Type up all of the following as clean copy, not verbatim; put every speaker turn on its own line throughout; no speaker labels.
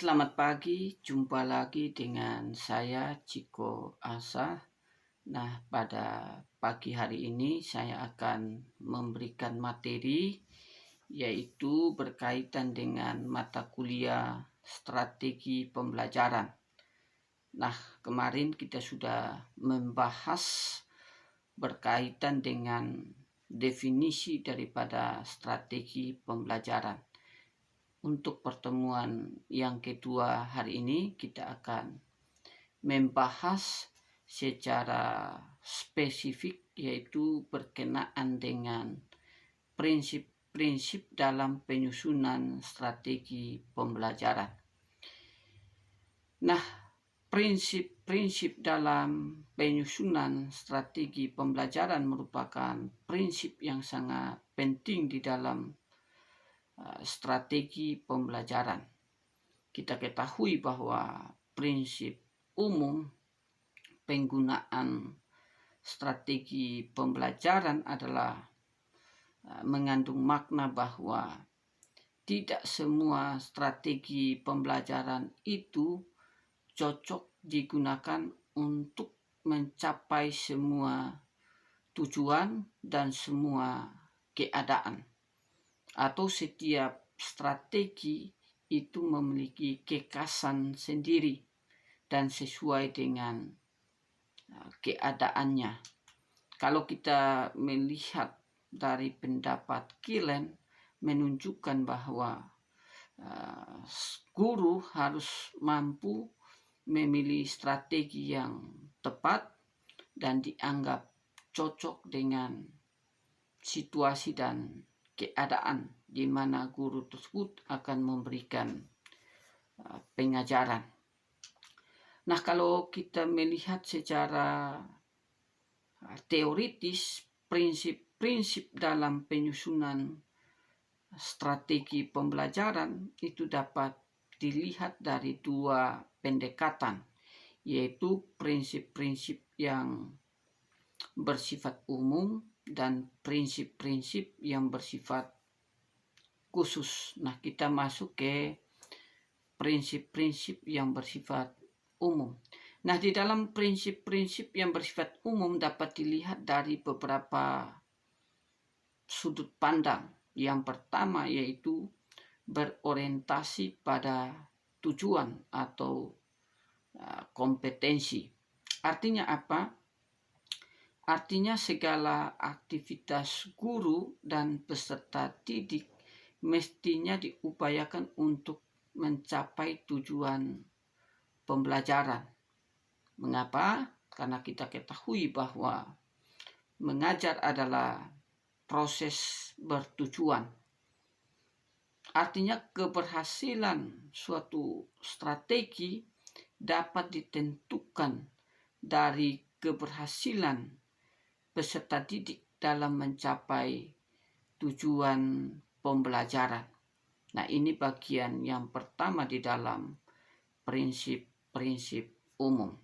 Selamat pagi, jumpa lagi dengan saya Ciko Asa. Nah, pada pagi hari ini saya akan memberikan materi yaitu berkaitan dengan mata kuliah strategi pembelajaran. Nah, kemarin kita sudah membahas berkaitan dengan definisi daripada strategi pembelajaran. Untuk pertemuan yang kedua hari ini kita akan membahas secara spesifik yaitu berkenaan dengan prinsip-prinsip dalam penyusunan strategi pembelajaran. Nah, prinsip-prinsip dalam penyusunan strategi pembelajaran merupakan prinsip yang sangat penting di dalam strategi pembelajaran. Kita ketahui bahwa prinsip umum penggunaan strategi pembelajaran adalah mengandung makna bahwa tidak semua strategi pembelajaran itu cocok digunakan untuk mencapai semua tujuan dan semua keadaan. Atau setiap strategi itu memiliki kekhasan sendiri dan sesuai dengan keadaannya. Kalau kita melihat dari pendapat Killen menunjukkan bahwa guru harus mampu memilih strategi yang tepat dan dianggap cocok dengan situasi dan keadaan di mana guru tersebut akan memberikan pengajaran. Nah, kalau kita melihat secara teoritis, prinsip-prinsip dalam penyusunan strategi pembelajaran itu dapat dilihat dari dua pendekatan, yaitu prinsip-prinsip yang bersifat umum dan prinsip-prinsip yang bersifat khusus. Nah, kita masuk ke prinsip-prinsip yang bersifat umum. Nah, di dalam prinsip-prinsip yang bersifat umum dapat dilihat dari beberapa sudut pandang. Yang pertama yaitu berorientasi pada tujuan atau kompetensi. Artinya apa? Artinya segala aktivitas guru dan peserta didik mestinya diupayakan untuk mencapai tujuan pembelajaran. Mengapa? Karena kita ketahui bahwa mengajar adalah proses bertujuan. Artinya keberhasilan suatu strategi dapat ditentukan dari keberhasilan peserta didik dalam mencapai tujuan pembelajaran. Nah, ini bagian yang pertama di dalam prinsip-prinsip umum.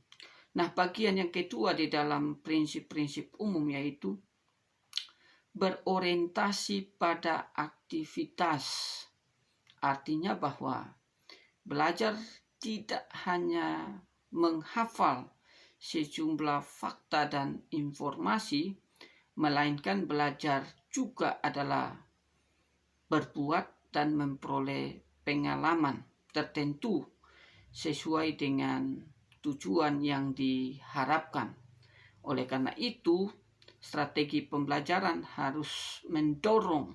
Nah, bagian yang kedua di dalam prinsip-prinsip umum yaitu berorientasi pada aktivitas. Artinya bahwa belajar tidak hanya menghafal sejumlah fakta dan informasi, melainkan belajar juga adalah berbuat dan memperoleh pengalaman tertentu sesuai dengan tujuan yang diharapkan. Oleh karena itu, strategi pembelajaran harus mendorong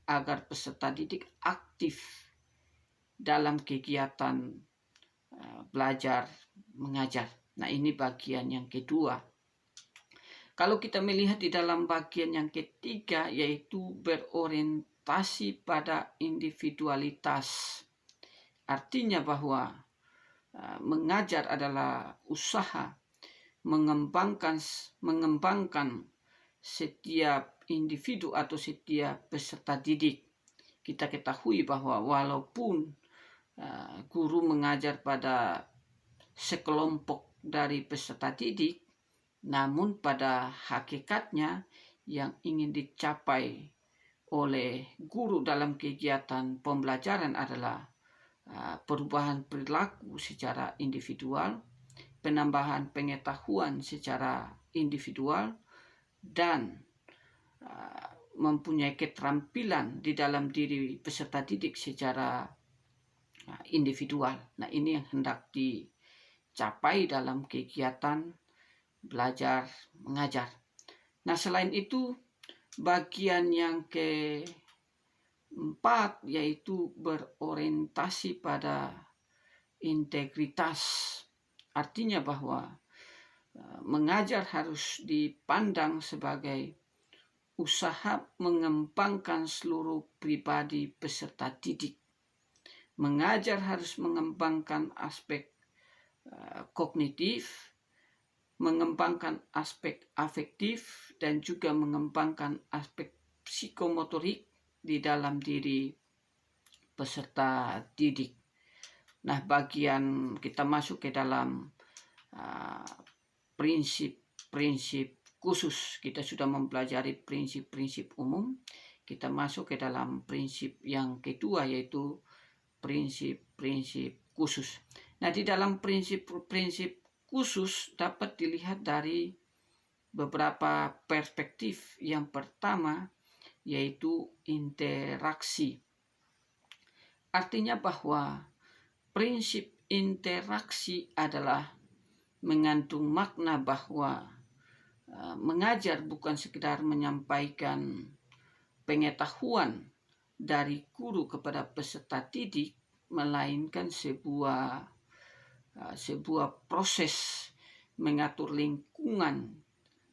agar peserta didik aktif dalam kegiatan belajar mengajar. Nah, ini bagian yang kedua. Kalau kita melihat di dalam bagian yang ketiga yaitu berorientasi pada individualitas. Artinya bahwa mengajar adalah usaha mengembangkan setiap individu atau setiap peserta didik. Kita ketahui bahwa walaupun guru mengajar pada sekelompok dari peserta didik, namun pada hakikatnya yang ingin dicapai oleh guru dalam kegiatan pembelajaran adalah perubahan perilaku secara individual, penambahan pengetahuan secara individual, dan mempunyai keterampilan di dalam diri peserta didik secara individual. Nah, ini yang hendak dicapai dalam kegiatan belajar mengajar. Nah, selain itu, bagian yang keempat yaitu berorientasi pada integritas. Artinya bahwa mengajar harus dipandang sebagai usaha mengembangkan seluruh pribadi peserta didik. Mengajar harus mengembangkan aspek kognitif, mengembangkan aspek afektif, dan juga mengembangkan aspek psikomotorik di dalam diri peserta didik. Nah, bagian kita masuk ke dalam prinsip-prinsip khusus. Kita sudah mempelajari prinsip-prinsip umum. Kita masuk ke dalam prinsip yang kedua, yaitu prinsip-prinsip khusus. Nah, di dalam prinsip-prinsip khusus dapat dilihat dari beberapa perspektif. Yang pertama yaitu interaksi. Artinya bahwa prinsip interaksi adalah mengandung makna bahwa mengajar bukan sekedar menyampaikan pengetahuan dari guru kepada peserta didik, melainkan sebuah proses mengatur lingkungan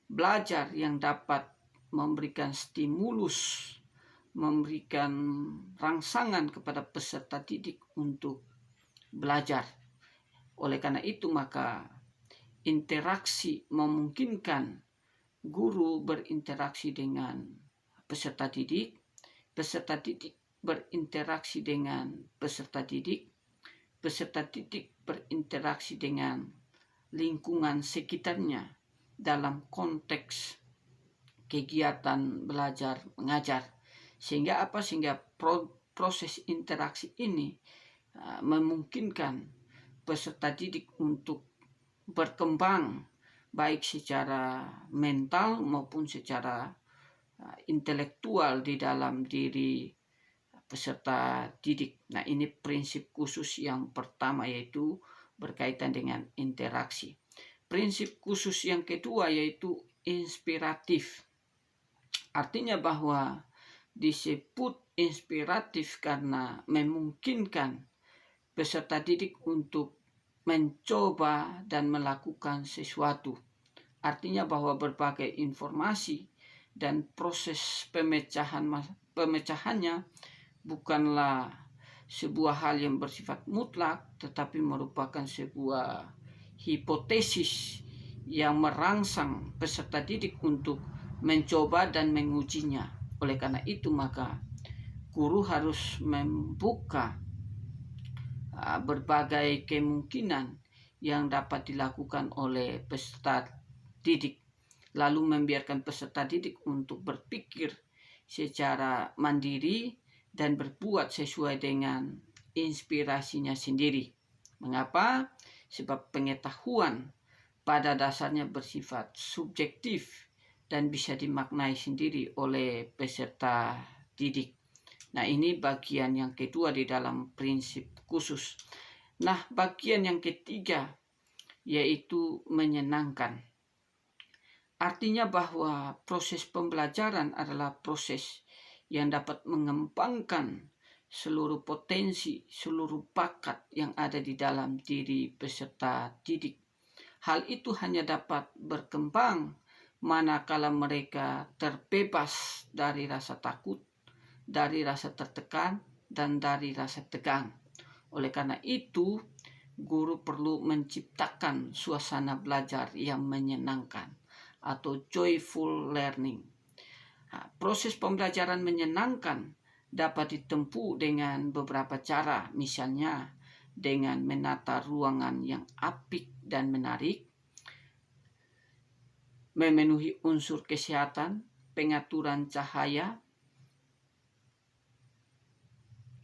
belajar yang dapat memberikan stimulus, memberikan rangsangan kepada peserta didik untuk belajar. Oleh karena itu, maka interaksi memungkinkan guru berinteraksi dengan peserta didik berinteraksi dengan peserta didik berinteraksi dengan lingkungan sekitarnya dalam konteks kegiatan belajar mengajar. Sehingga proses interaksi ini memungkinkan peserta didik untuk berkembang baik secara mental maupun secara intelektual di dalam diri peserta didik. Nah, ini prinsip khusus yang pertama, yaitu berkaitan dengan interaksi. Prinsip khusus yang kedua yaitu inspiratif. Artinya bahwa disebut inspiratif karena memungkinkan peserta didik untuk mencoba dan melakukan sesuatu. Artinya bahwa berbagai informasi dan proses pemecahannya bukanlah sebuah hal yang bersifat mutlak, tetapi merupakan sebuah hipotesis yang merangsang peserta didik untuk mencoba dan mengujinya. Oleh karena itu, maka guru harus membuka berbagai kemungkinan yang dapat dilakukan oleh peserta didik, lalu membiarkan peserta didik untuk berpikir secara mandiri dan berbuat sesuai dengan inspirasinya sendiri. Mengapa? Sebab pengetahuan pada dasarnya bersifat subjektif dan bisa dimaknai sendiri oleh peserta didik. Nah, ini bagian yang kedua di dalam prinsip khusus. Nah, bagian yang ketiga yaitu menyenangkan. Artinya bahwa proses pembelajaran adalah proses yang dapat mengembangkan seluruh potensi, seluruh bakat yang ada di dalam diri peserta didik. Hal itu hanya dapat berkembang manakala mereka terbebas dari rasa takut, dari rasa tertekan, dan dari rasa tegang. Oleh karena itu, guru perlu menciptakan suasana belajar yang menyenangkan atau joyful learning. Nah, proses pembelajaran menyenangkan dapat ditempuh dengan beberapa cara, misalnya dengan menata ruangan yang apik dan menarik, memenuhi unsur kesehatan, pengaturan cahaya,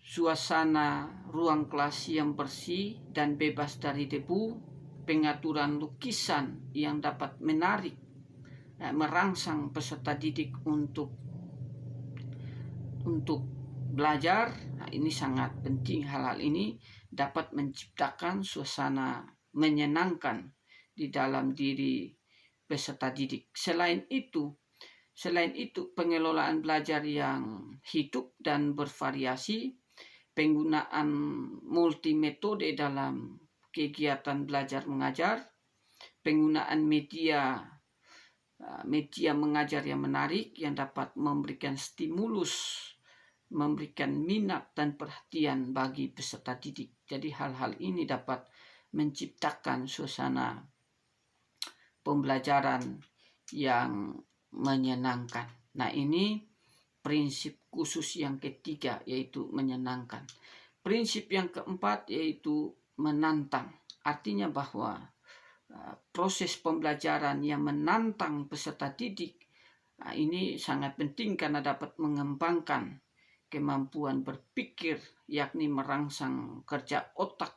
suasana ruang kelas yang bersih dan bebas dari debu, pengaturan lukisan yang dapat menarik, merangsang peserta didik untuk belajar. Nah, ini sangat penting. Hal-hal ini dapat menciptakan suasana menyenangkan di dalam diri peserta didik. Selain itu, pengelolaan belajar yang hidup dan bervariasi, penggunaan multimetode dalam kegiatan belajar mengajar, penggunaan media mengajar yang menarik yang dapat memberikan stimulus, memberikan minat dan perhatian bagi peserta didik. Jadi hal-hal ini dapat menciptakan suasana pembelajaran yang menyenangkan. Nah, ini prinsip khusus yang ketiga, yaitu menyenangkan. Prinsip yang keempat yaitu menantang. Artinya bahwa proses pembelajaran yang menantang peserta didik, ini sangat penting karena dapat mengembangkan kemampuan berpikir, yakni merangsang kerja otak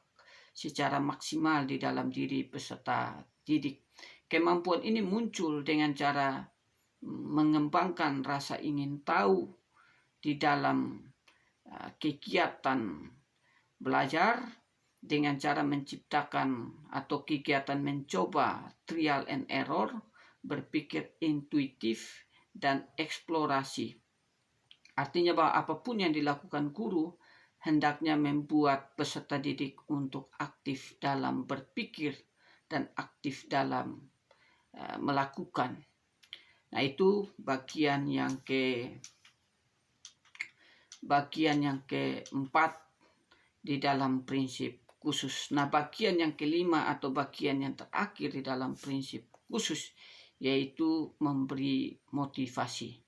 secara maksimal di dalam diri peserta didik. Kemampuan ini muncul dengan cara mengembangkan rasa ingin tahu di dalam kegiatan belajar dengan cara menciptakan atau kegiatan mencoba, trial and error, berpikir intuitif, dan eksplorasi. Artinya bahwa apapun yang dilakukan guru hendaknya membuat peserta didik untuk aktif dalam berpikir dan aktif dalam melakukan. Nah, itu bagian yang keempat di dalam prinsip khusus. Nah, bagian yang kelima atau bagian yang terakhir di dalam prinsip khusus yaitu memberi motivasi.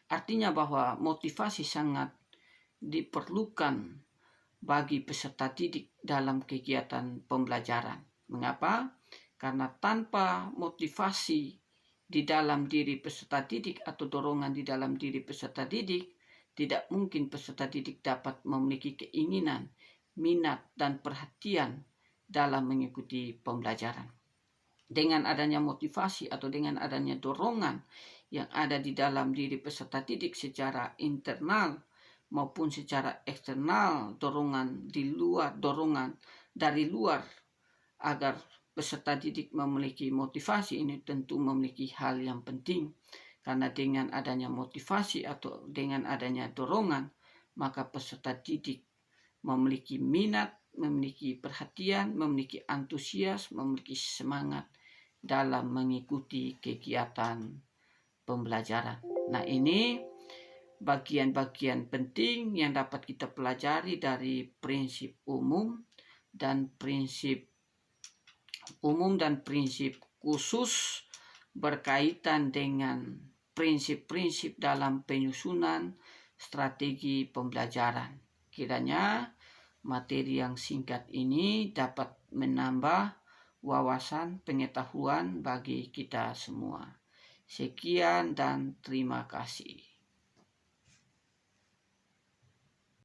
Artinya bahwa motivasi sangat diperlukan bagi peserta didik dalam kegiatan pembelajaran. Mengapa? Karena tanpa motivasi di dalam diri peserta didik atau dorongan di dalam diri peserta didik, tidak mungkin peserta didik dapat memiliki keinginan, minat, dan perhatian dalam mengikuti pembelajaran. Dengan adanya motivasi atau dengan adanya dorongan yang ada di dalam diri peserta didik secara internal maupun secara eksternal, dorongan dari luar agar peserta didik memiliki motivasi, ini tentu memiliki hal yang penting. Karena dengan adanya motivasi atau dengan adanya dorongan, maka peserta didik memiliki minat, memiliki perhatian, memiliki antusias, memiliki semangat dalam mengikuti kegiatan pembelajaran. Nah, ini bagian-bagian penting yang dapat kita pelajari dari prinsip umum dan prinsip khusus berkaitan dengan prinsip-prinsip dalam penyusunan strategi pembelajaran. Kiranya materi yang singkat ini dapat menambah wawasan pengetahuan bagi kita semua. Sekian dan terima kasih.